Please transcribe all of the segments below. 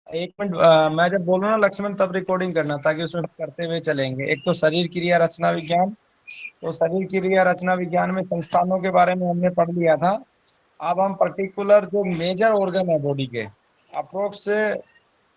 एक मिनट, मैं जब बोलूँ ना लक्ष्मण तब रिकॉर्डिंग करना, ताकि उसमें करते हुए चलेंगे। एक तो शरीर क्रिया रचना विज्ञान, तो शरीर क्रिया रचना विज्ञान में संस्थानों के बारे में हमने पढ़ लिया था। अब हम पर्टिकुलर जो मेजर ऑर्गन है बॉडी के, अप्रोक्स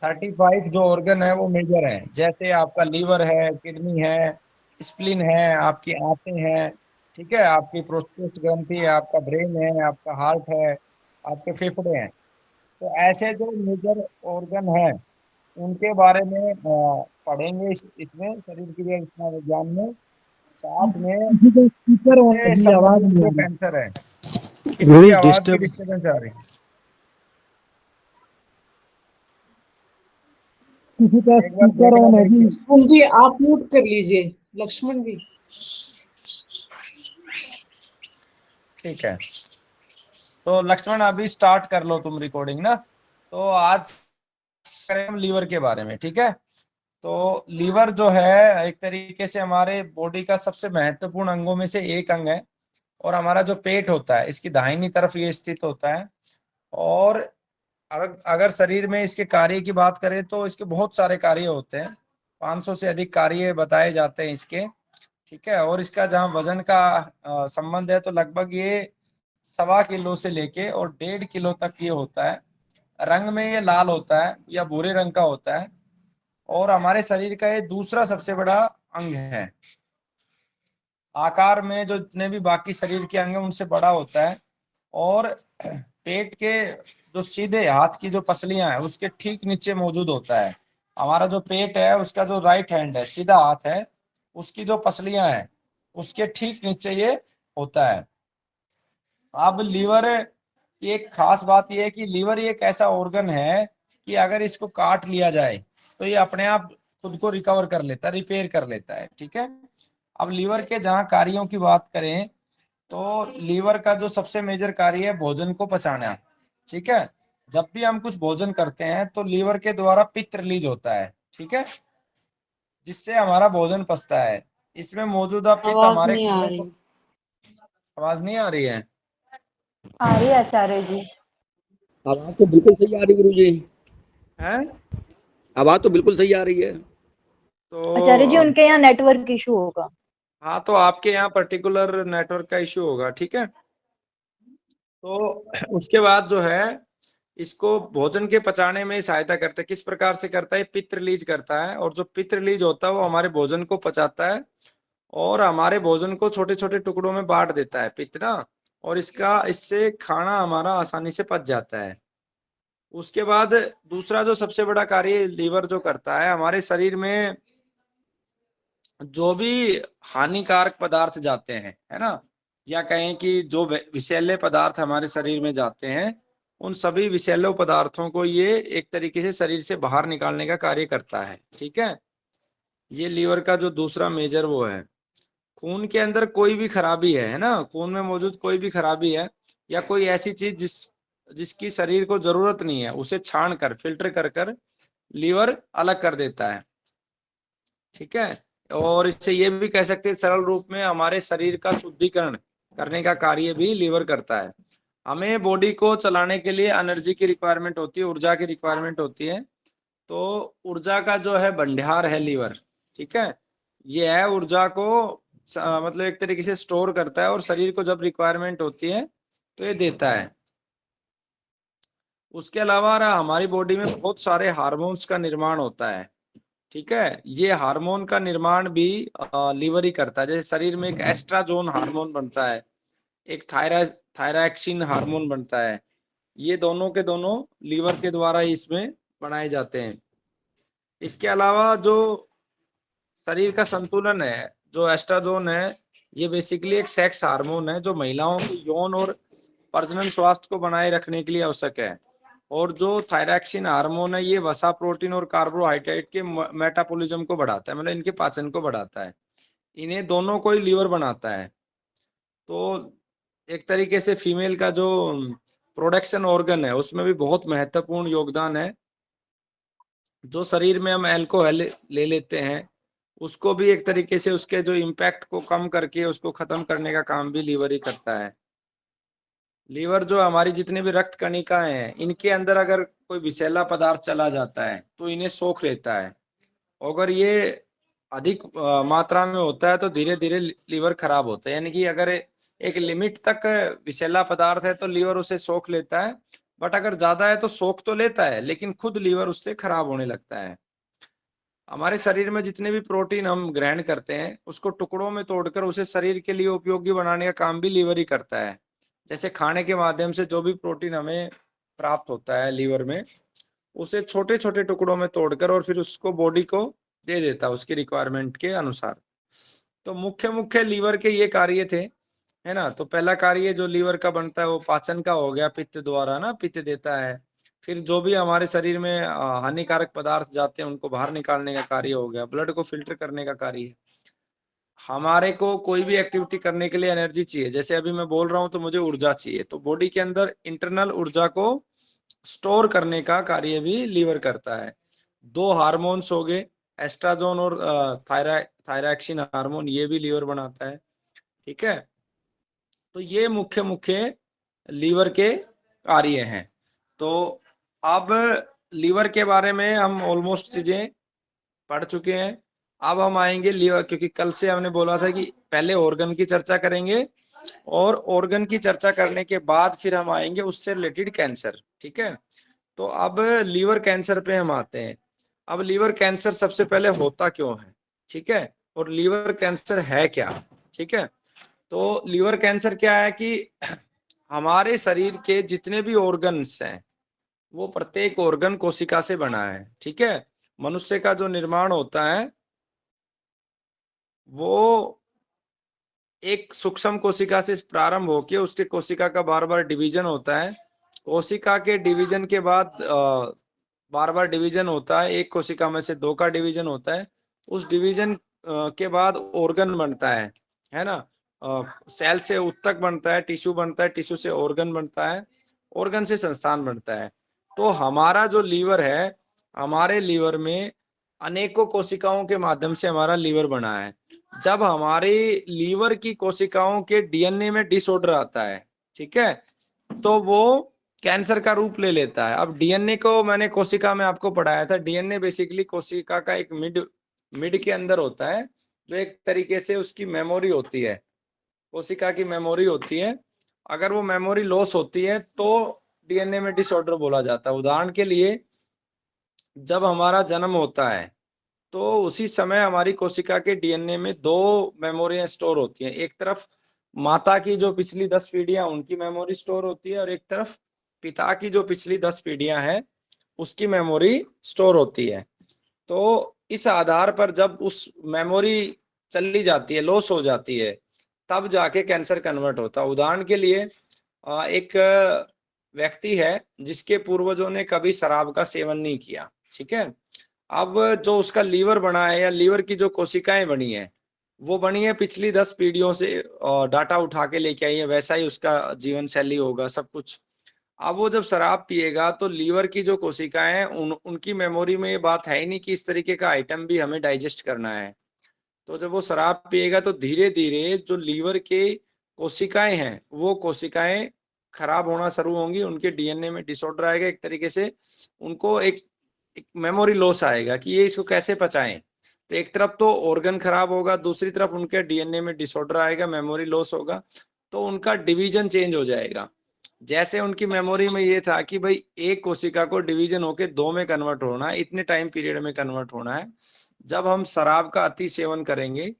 35 जो ऑर्गन है वो मेजर है। जैसे आपका लीवर है, किडनी है, स्प्लीन है, आपकी आंतें हैं, ठीक है, आपकी प्रोस्टेट ग्रंथि है, आपका ब्रेन है, आपका हार्ट है, आपके फेफड़े हैं। तो ऐसे जो मेजर ऑर्गन है उनके बारे में पढ़ेंगे इसमें शरीर क्रिया रचना विज्ञान में। साथ में किसी को स्पीकर ऑन से अभी आवाज संबंधित नहीं जो आ रही। कैंसर है। किसी की रोहित आवाज की डिस्टर्ब। डिस्टर्बेंस आ रही है। किसी का एक बार स्पीकर देखना, ऑन है जी। देखिए। लक्ष्मण जी आप म्यूट कर लीजिए, लक्ष्मण जी। ठीक है, तो लक्ष्मण अभी स्टार्ट कर लो तुम रिकॉर्डिंग ना। तो आज करें हम लीवर के बारे में, ठीक है। तो लीवर जो है एक तरीके से हमारे बॉडी का सबसे महत्वपूर्ण अंगों में से एक अंग है। और हमारा जो पेट होता है इसकी दाहिनी तरफ ये स्थित होता है। और अगर शरीर में इसके कार्य की बात करें तो इसके बहुत सारे कार्य होते हैं। 500 से अधिक कार्य बताए जाते हैं इसके, ठीक है। और इसका जहाँ वजन का संबंध है तो लगभग ये 1.25 किलो से लेके और 1.5 किलो तक ये होता है। रंग में ये लाल होता है या भूरे रंग का होता है। और हमारे शरीर का ये दूसरा सबसे बड़ा अंग है। आकार में जो जितने भी बाकी शरीर के अंग हैं उनसे बड़ा होता है। और पेट के जो सीधे हाथ की जो पसलियां हैं उसके ठीक नीचे मौजूद होता है। हमारा जो पेट है उसका जो राइट हैंड है, सीधा हाथ है, उसकी जो पसलियां हैं उसके ठीक नीचे ये होता है। अब लीवर की एक खास बात यह है कि लीवर ये एक ऐसा ऑर्गन है कि अगर इसको काट लिया जाए तो ये अपने आप खुद को रिकवर कर लेता है, रिपेयर कर लेता है, ठीक है। अब लीवर के जहाँ कार्यों की बात करें तो लीवर का जो सबसे मेजर कार्य है भोजन को पचाना, ठीक है। जब भी हम कुछ भोजन करते हैं तो लीवर के द्वारा पित्त रिलीज होता है, ठीक है, जिससे हमारा भोजन पचता है। इसमें मौजूदा पित्त आवाज हमारे नहीं आ खून रही। को, आवाज नहीं आ रही है? आ रही है आचार्य जी। आवाज तो बिल्कुल सही आ रही है गुरु जी। है आवाज तो बिल्कुल सही आ रही है। आचार्य जी तो उनके यहाँ नेटवर्क इशू होगा। हाँ, तो आपके यहाँ पर्टिकुलर नेटवर्क का इश्यू होगा, ठीक है। तो उसके बाद जो है इसको भोजन के पचाने में सहायता करता है। किस प्रकार से करता है? पित्त रिलीज करता है, और जो पित्त रिलीज होता है वो हमारे भोजन को पचाता है और हमारे भोजन को छोटे छोटे टुकड़ों में बांट देता है पित्त ना। और इससे खाना हमारा आसानी से पच जाता है। उसके बाद दूसरा जो सबसे बड़ा कार्य लीवर जो करता है, हमारे शरीर में जो भी हानिकारक पदार्थ जाते हैं, है ना, या कहें कि जो विषैले पदार्थ हमारे शरीर में जाते हैं, उन सभी विषैले पदार्थों को ये एक तरीके से शरीर से बाहर निकालने का कार्य करता है, ठीक है। ये लीवर का जो दूसरा मेजर वो है। खून के अंदर कोई भी खराबी है ना, खून में मौजूद कोई भी खराबी है या कोई ऐसी चीज जिसकी शरीर को जरूरत नहीं है, उसे छान कर फिल्टर कर कर लीवर अलग कर देता है, ठीक है। और इससे ये भी कह सकते हैं सरल रूप में हमारे शरीर का शुद्धिकरण करने का कार्य भी लीवर करता है। हमें बॉडी को चलाने के लिए एनर्जी की रिक्वायरमेंट होती है, ऊर्जा की रिक्वायरमेंट होती है। तो ऊर्जा का जो है भंडार है लीवर, ठीक है। ये है ऊर्जा को मतलब एक तरीके से स्टोर करता है और शरीर को जब रिक्वायरमेंट होती है तो ये देता है। उसके अलावा हमारी बॉडी में बहुत सारे हार्मोन्स का निर्माण होता है, ठीक है। ये हार्मोन का निर्माण भी लीवर ही करता है। जैसे शरीर में एक एस्ट्राजोन हार्मोन बनता है, एक थायरॉक्सिन हार्मोन बनता है। ये दोनों के दोनों लीवर के द्वारा ही इसमें बनाए जाते हैं। इसके अलावा जो शरीर का संतुलन है, जो एस्ट्राजोन है, ये बेसिकली एक सेक्स हार्मोन है जो महिलाओं के यौन और प्रजनन स्वास्थ्य को बनाए रखने के लिए आवश्यक है। और जो थायरॉक्सिन हार्मोन है ये वसा, प्रोटीन और कार्बोहाइड्रेट के मेटाबॉलिज्म को बढ़ाता है, मतलब इनके पाचन को बढ़ाता है। इन्हें दोनों को ही लीवर बनाता है। तो एक तरीके से फीमेल का जो प्रोडक्शन ऑर्गन है उसमें भी बहुत महत्वपूर्ण योगदान है। जो शरीर में हम अल्कोहल ले लेते हैं उसको भी एक तरीके से उसके जो इम्पैक्ट को कम करके उसको खत्म करने का काम भी लीवर ही करता है। लीवर जो हमारी जितनी भी रक्त कणिकाएं हैं इनके अंदर अगर कोई विषैला पदार्थ चला जाता है तो इन्हें सोख लेता है। अगर ये अधिक मात्रा में होता है तो धीरे धीरे लीवर खराब होता है। यानी कि अगर एक लिमिट तक विषैला पदार्थ है तो लीवर उसे सोख लेता है, बट अगर ज्यादा है तो सोख तो लेता है लेकिन खुद लीवर उससे खराब होने लगता है। हमारे शरीर में जितने भी प्रोटीन हम ग्रहण करते हैं उसको टुकड़ों में तोड़कर उसे शरीर के लिए उपयोगी बनाने का काम भी लीवर ही करता है। जैसे खाने के माध्यम से जो भी प्रोटीन हमें प्राप्त होता है लीवर में, उसे छोटे छोटे टुकड़ों में तोड़कर और फिर उसको बॉडी को दे देता है उसकी रिक्वायरमेंट के अनुसार। तो मुख्य मुख्य लीवर के ये कार्य थे, है ना। तो पहला कार्य जो लीवर का बनता है वो पाचन का हो गया, पित्त द्वारा ना, पित्त देता है। फिर जो भी हमारे शरीर में हानिकारक पदार्थ जाते हैं उनको बाहर निकालने का कार्य हो गया। ब्लड को फिल्टर करने का कार्य है। हमारे को कोई भी एक्टिविटी करने के लिए एनर्जी चाहिए, जैसे अभी मैं बोल रहा हूँ तो मुझे ऊर्जा चाहिए, तो बॉडी के अंदर इंटरनल ऊर्जा को स्टोर करने का कार्य भी लीवर करता है। दो हार्मोन्स हो गए, एस्ट्राजोन और थायरॉक्सिन हार्मोन, ये भी लीवर बनाता है। ठीक है, तो ये मुख्य मुख्य लीवर के कार्य हैं। तो अब लीवर के बारे में हम ऑलमोस्ट चीजें पढ़ चुके हैं। अब हम आएंगे लीवर, क्योंकि कल से हमने बोला था कि पहले ऑर्गन की चर्चा करेंगे और ऑर्गन की चर्चा करने के बाद फिर हम आएंगे उससे रिलेटेड कैंसर। ठीक है, तो अब लीवर कैंसर पे हम आते हैं। अब लीवर कैंसर सबसे पहले होता क्यों है, ठीक है, और लीवर कैंसर है क्या। ठीक है, तो लीवर कैंसर क्या है कि हमारे शरीर के जितने भी ऑर्गन्स हैं वो प्रत्येक ऑर्गन कोशिका से बना है। ठीक है, मनुष्य का जो निर्माण होता है वो एक सूक्ष्म कोशिका से प्रारंभ होकर उसके कोशिका का बार बार डिवीजन होता है। कोशिका के डिवीजन के बाद बार बार डिवीजन होता है, एक कोशिका में से दो का डिवीजन होता है। उस डिवीजन के बाद ऑर्गन बनता है ना। सेल से ऊतक बनता है, टिश्यू बनता है, टिश्यू से ऑर्गन बनता है, ऑर्गन से संस्थान बनता है। तो हमारा जो लीवर है, हमारे लीवर में अनेकों कोशिकाओं के माध्यम से हमारा लीवर बना है। जब हमारी लीवर की कोशिकाओं के डीएनए में डिसऑर्डर आता है, ठीक है, तो वो कैंसर का रूप ले लेता है। अब डीएनए को मैंने कोशिका में आपको पढ़ाया था। डीएनए बेसिकली कोशिका का एक मिड के अंदर होता है, जो एक तरीके से उसकी मेमोरी होती है, कोशिका की मेमोरी होती है। अगर वो मेमोरी लॉस होती है तो डीएनए में डिसऑर्डर बोला जाता है। उदाहरण के लिए जब हमारा जन्म होता है तो उसी समय हमारी कोशिका के डीएनए में दो मेमोरियां स्टोर होती हैं। एक तरफ माता की जो पिछली 10 पीढ़ियां उनकी मेमोरी स्टोर होती है, और एक तरफ पिता की जो पिछली 10 पीढ़ियां हैं उसकी मेमोरी स्टोर होती है। तो इस आधार पर जब उस मेमोरी चली जाती है, लॉस हो जाती है, तब जाके कैंसर कन्वर्ट होता है। उदाहरण के लिए एक व्यक्ति है जिसके पूर्वजों ने कभी शराब का सेवन नहीं किया। ठीक है, अब जो उसका लीवर बना है या लीवर की जो कोशिकाएं बनी है वो बनी है पिछली 10 पीढ़ियों से, डाटा उठा के लेके आई है, वैसा ही उसका जीवन शैली होगा सब कुछ। अब वो जब शराब पिएगा तो लीवर की जो कोशिकाएं हैं उनकी मेमोरी में ये बात है ही नहीं कि इस तरीके का आइटम भी हमें डाइजेस्ट करना है। तो जब वो शराब पिएगा तो धीरे धीरे जो लीवर के कोशिकाएं हैं वो कोशिकाएं खराब होना शुरू होंगी, उनके डीएनए में डिसऑर्डर आएगा, एक तरीके से उनको एक मेमोरी लॉस आएगा कि ये इसको कैसे पचाएं। तो एक तरफ तो ऑर्गन खराब होगा, दूसरी तरफ उनके डीएनए में डिसऑर्डर आएगा, मेमोरी लॉस होगा, तो उनका डिवीजन चेंज हो जाएगा। जैसे उनकी मेमोरी में ये था कि भाई एक कोशिका को डिवीजन होके दो में कन्वर्ट होना है, इतने टाइम पीरियड में कन्वर्ट होना है। जब हम शराब का अति सेवन करेंगे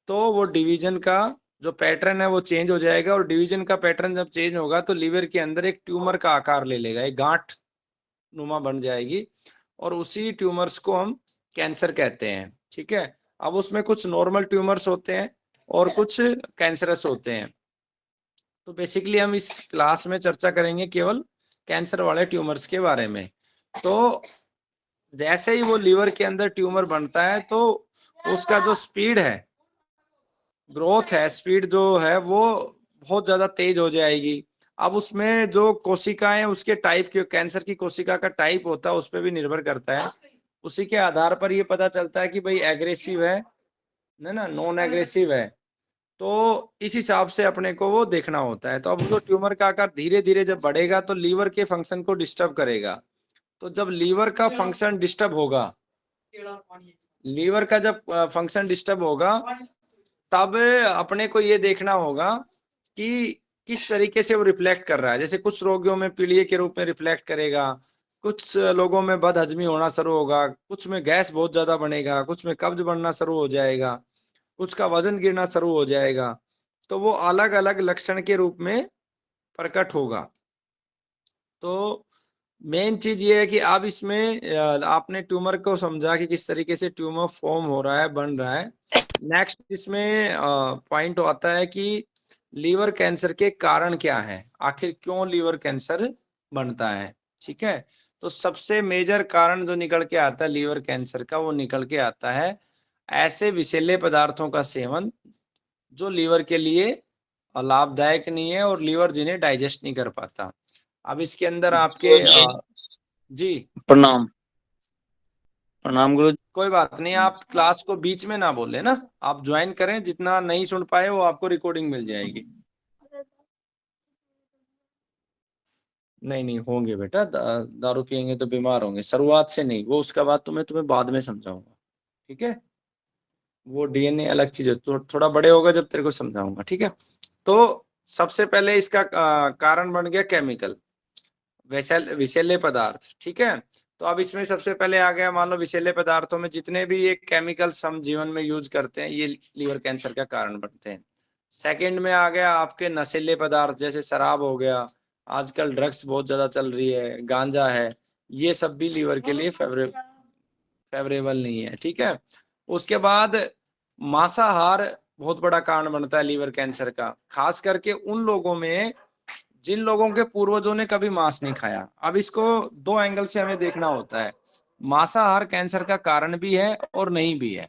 तो वो डिवीजन का जो पैटर्न है वो चेंज हो जाएगा, और डिवीजन का पैटर्न जब चेंज होगा तो लीवर के अंदर एक ट्यूमर का आकार ले लेगा, एक गांठ नुमा बन जाएगी, और उसी ट्यूमर्स को हम कैंसर कहते हैं। ठीक है, अब उसमें कुछ नॉर्मल ट्यूमर्स होते हैं और कुछ कैंसरस होते हैं। तो बेसिकली हम इस क्लास में चर्चा करेंगे केवल कैंसर वाले ट्यूमर्स के बारे में। तो जैसे ही वो लीवर के अंदर ट्यूमर बनता है तो उसका जो स्पीड है, ग्रोथ है, स्पीड जो है वो बहुत ज्यादा तेज हो जाएगी। अब उसमें जो कोशिकाएं उसके टाइप की, कैंसर की कोशिका का टाइप होता है उस पर भी निर्भर करता है। उसी के आधार पर ये पता चलता है कि भाई एग्रेसिव है ना, नॉन एग्रेसिव है। तो इस हिसाब से अपने को वो देखना होता है। तो अब वो ट्यूमर का आकार धीरे धीरे जब बढ़ेगा तो लीवर के फंक्शन को डिस्टर्ब करेगा, तो जब लीवर का फंक्शन डिस्टर्ब होगा, लीवर का जब फंक्शन डिस्टर्ब होगा, तब अपने को ये देखना होगा कि किस तरीके से वो रिफ्लेक्ट कर रहा है। जैसे कुछ रोगियों में पीलिया के रूप में रिफ्लेक्ट करेगा, कुछ लोगों में बदहजमी होना शुरू होगा, कुछ में गैस बहुत ज्यादा बनेगा, कुछ में कब्ज बढ़ना शुरू हो जाएगा, कुछ का वजन गिरना शुरू हो जाएगा। तो वो अलग अलग लक्षण के रूप में प्रकट होगा। तो मेन चीज ये है कि अब इसमें आपने ट्यूमर को समझा कि किस तरीके से ट्यूमर फॉर्म हो रहा है, बन रहा है। नेक्स्ट इसमें पॉइंट आता है कि लीवर कैंसर के कारण क्या है, आखिर क्यों लीवर कैंसर बनता है। ठीक है, तो सबसे मेजर कारण जो निकल के आता है लीवर कैंसर का, वो निकल के आता है ऐसे विषैले पदार्थों का सेवन जो लीवर के लिए लाभदायक नहीं है और लीवर जिन्हें डाइजेस्ट नहीं कर पाता। अब इसके अंदर आपके जी प्रणाम प्रणाम गुरु। कोई बात नहीं, आप क्लास को बीच में ना बोले ना, आप ज्वाइन करें, जितना नहीं सुन पाए वो आपको रिकॉर्डिंग मिल जाएगी। नहीं नहीं होंगे बेटा, दारू पियेंगे तो बीमार होंगे, शुरुआत से नहीं, वो उसका बात तुम्हें बाद में समझाऊंगा। ठीक है, वो डीएनए अलग चीज है, तो थोड़ा बड़े होगा जब तेरे को समझाऊंगा। ठीक है, तो सबसे पहले इसका कारण बन गया केमिकल, विषैले पदार्थ। ठीक है, तो अब इसमें सबसे पहले आ गया, मान लो विषैले पदार्थों में जितने भी ये केमिकल्स हम जीवन में यूज करते हैं, ये लीवर कैंसर का कारण बनते हैं। सेकंड में आ गया आपके नशीले पदार्थ, जैसे शराब हो गया, आजकल ड्रग्स बहुत ज्यादा चल रही है, गांजा है, ये सब भी लीवर के लिए फेवरेबल नहीं है। ठीक है, उसके बाद मांसाहार बहुत बड़ा कारण बनता है लीवर कैंसर का, खास करके उन लोगों में जिन लोगों के पूर्वजों ने कभी मांस नहीं खाया। अब इसको दो एंगल से हमें देखना होता है, मांसाहार कैंसर का कारण भी है और नहीं भी है।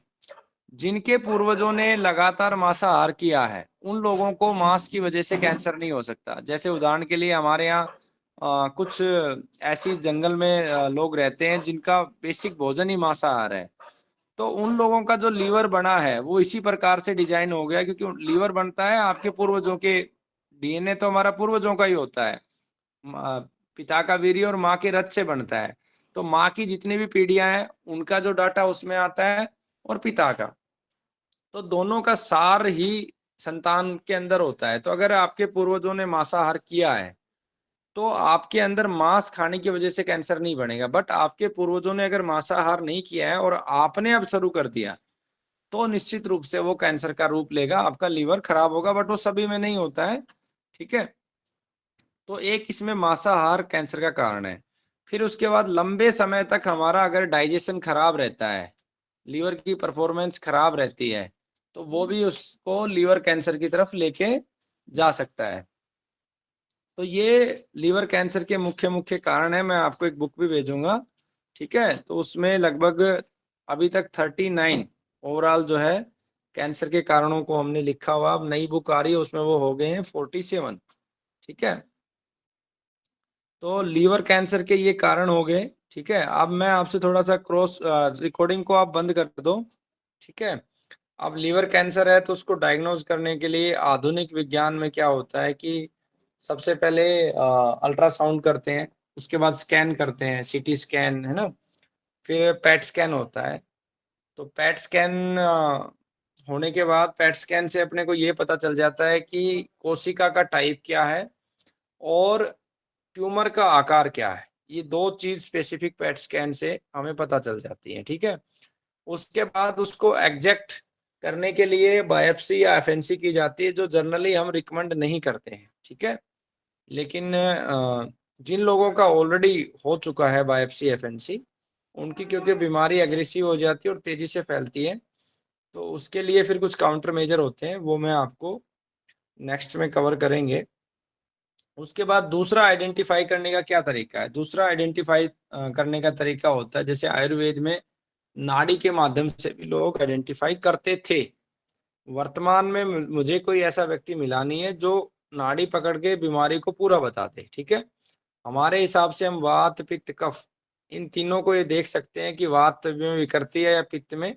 जिनके पूर्वजों ने लगातार मांसाहार किया है, उन लोगों को मांस की वजह से कैंसर नहीं हो सकता। जैसे उदाहरण के लिए हमारे यहाँ कुछ ऐसी जंगल में लोग रहते हैं जिनका बेसिक भोजन ही मांसाहार है, तो उन लोगों का जो लीवर बना है वो इसी प्रकार से डिजाइन हो गया, क्योंकि लीवर बनता है आपके पूर्वजों के, डीएनए तो हमारा पूर्वजों का ही होता है, पिता का वीर्य और माँ के रक्त से बनता है। तो माँ की जितनी भी पीढ़ियां हैं उनका जो डाटा उसमें आता है और पिता का, तो दोनों का सार ही संतान के अंदर होता है। तो अगर आपके पूर्वजों ने मांसाहार किया है तो आपके अंदर मांस खाने की वजह से कैंसर नहीं बनेगा। बट आपके पूर्वजों ने अगर मांसाहार नहीं किया है और आपने अब शुरू कर दिया, तो निश्चित रूप से वो कैंसर का रूप लेगा, आपका लीवर खराब होगा। बट वो सभी में नहीं होता है। ठीक है, तो एक इसमें मांसाहार कैंसर का कारण है। फिर उसके बाद लंबे समय तक हमारा अगर डाइजेशन खराब रहता है, लीवर की परफॉर्मेंस खराब रहती है, तो वो भी उसको लीवर कैंसर की तरफ लेके जा सकता है। तो ये लीवर कैंसर के मुख्य मुख्य कारण है। मैं आपको एक बुक भी भेजूंगा। ठीक है, तो उसमें लगभग अभी तक 39 ओवरऑल जो है कैंसर के कारणों को हमने लिखा हुआ। अब नई बुक आ रही है, उसमें वो हो गए हैं 47। ठीक है, तो लीवर कैंसर के ये कारण हो गए। ठीक है, अब मैं आपसे थोड़ा सा क्रॉस, रिकॉर्डिंग को आप बंद कर दो। ठीक है, अब लीवर कैंसर है तो उसको डायग्नोज करने के लिए आधुनिक विज्ञान में क्या होता है कि सबसे पहले अल्ट्रासाउंड करते हैं, उसके बाद स्कैन करते हैं, सीटी स्कैन है ना, फिर पेट स्कैन होता है। तो पेट स्कैन होने के बाद पेट स्कैन से अपने को ये पता चल जाता है कि कोशिका का टाइप क्या है और ट्यूमर का आकार क्या है। ये दो चीज स्पेसिफिक पेट स्कैन से हमें पता चल जाती है। ठीक है, उसके बाद उसको एग्जैक्ट करने के लिए बायोप्सी या एफएनसी की जाती है, जो जनरली हम रिकमेंड नहीं करते हैं। ठीक है, लेकिन जिन लोगों का ऑलरेडी हो चुका है बायोप्सी एफएनसी, उनकी क्योंकि बीमारी एग्रेसिव हो जाती है और तेजी से फैलती है, तो उसके लिए फिर कुछ काउंटर मेजर होते हैं, वो मैं आपको नेक्स्ट में कवर करेंगे। उसके बाद दूसरा आइडेंटिफाई करने का क्या तरीका है, दूसरा आइडेंटिफाई करने का तरीका होता है, जैसे आयुर्वेद में नाड़ी के माध्यम से भी लोग आइडेंटिफाई करते थे। वर्तमान में मुझे कोई ऐसा व्यक्ति मिला नहीं है जो नाड़ी पकड़ के बीमारी को पूरा बता दे। ठीक है, हमारे हिसाब से हम वात पित्त कफ इन तीनों को ये देख सकते हैं कि वात में विकृति है या पित्त में।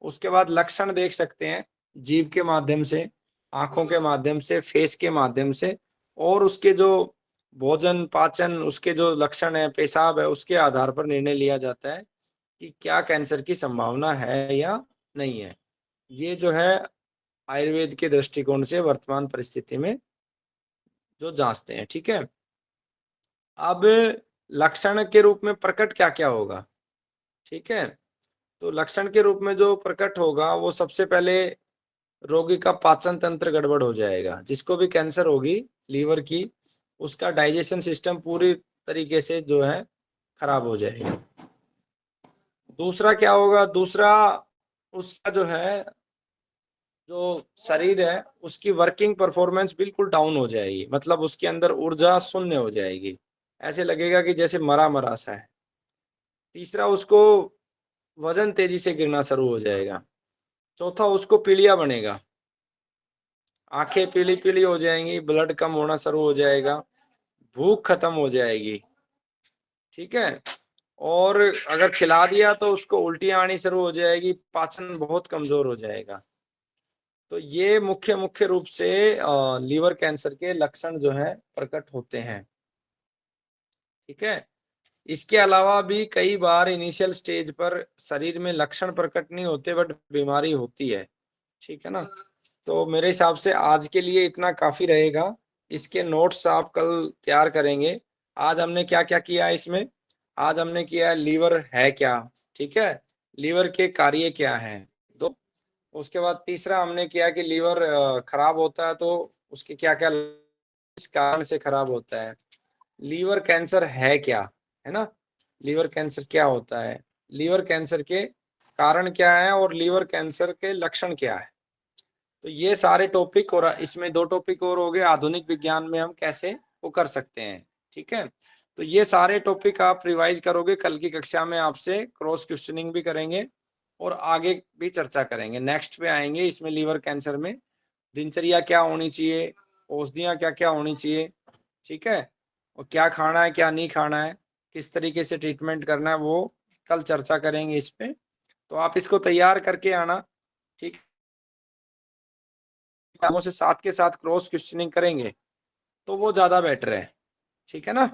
उसके बाद लक्षण देख सकते हैं जीभ के माध्यम से, आंखों के माध्यम से, फेस के माध्यम से, और उसके जो भोजन पाचन उसके जो लक्षण है, पेशाब है, उसके आधार पर निर्णय लिया जाता है कि क्या कैंसर की संभावना है या नहीं है। ये जो है आयुर्वेद के दृष्टिकोण से वर्तमान परिस्थिति में जो जांचते हैं। ठीक है, अब लक्षण के रूप में प्रकट क्या क्या होगा। ठीक है, तो लक्षण के रूप में जो प्रकट होगा वो सबसे पहले रोगी का पाचन तंत्र गड़बड़ हो जाएगा। जिसको भी कैंसर होगी लीवर की, उसका डाइजेशन सिस्टम पूरी तरीके से जो है खराब हो जाएगा। दूसरा क्या होगा, दूसरा उसका जो है जो शरीर है उसकी वर्किंग परफॉर्मेंस बिल्कुल डाउन हो जाएगी, मतलब उसके अंदर ऊर्जा शून्य हो जाएगी, ऐसे लगेगा कि जैसे मरा मरा सा है। तीसरा, उसको वजन तेजी से गिरना शुरू हो जाएगा। चौथा, उसको पीलिया बनेगा, आंखें पीली पीली हो जाएंगी, ब्लड कम होना शुरू हो जाएगा, भूख खत्म हो जाएगी। ठीक है, और अगर खिला दिया तो उसको उल्टियां आनी शुरू हो जाएगी, पाचन बहुत कमजोर हो जाएगा। तो ये मुख्य रूप से लीवर कैंसर के लक्षण जो है प्रकट होते हैं। ठीक है, इसके अलावा भी कई बार इनिशियल स्टेज पर शरीर में लक्षण प्रकट नहीं होते बट बीमारी होती है। ठीक है ना, तो मेरे हिसाब से आज के लिए इतना काफी रहेगा। इसके नोट्स आप कल तैयार करेंगे। आज हमने क्या क्या किया इसमें, आज हमने किया लीवर है क्या, ठीक है, लीवर के कार्य क्या हैं, तो उसके बाद तीसरा हमने किया कि लीवर खराब होता है तो उसके क्या क्या इस कारण से खराब होता है, लीवर कैंसर है क्या, है ना, लीवर कैंसर क्या होता है, लीवर कैंसर के कारण क्या है और लीवर कैंसर के लक्षण क्या है। तो ये सारे टॉपिक, और इसमें 2 टॉपिक और हो गए, आधुनिक विज्ञान में हम कैसे वो कर सकते हैं। ठीक है, तो ये सारे टॉपिक आप रिवाइज करोगे, कल की कक्षा में आपसे क्रॉस क्वेश्चनिंग भी करेंगे और आगे भी चर्चा करेंगे। नेक्स्ट पे आएंगे इसमें लीवर कैंसर में दिनचर्या क्या होनी चाहिए, औषधियाँ क्या क्या होनी चाहिए, ठीक है, और क्या खाना है क्या नहीं खाना है, किस तरीके से ट्रीटमेंट करना है, वो कल चर्चा करेंगे इस पे। तो आप इसको तैयार करके आना। ठीक, से साथ के साथ क्रॉस क्वेश्चनिंग करेंगे तो वो ज्यादा बेटर है। ठीक है ना।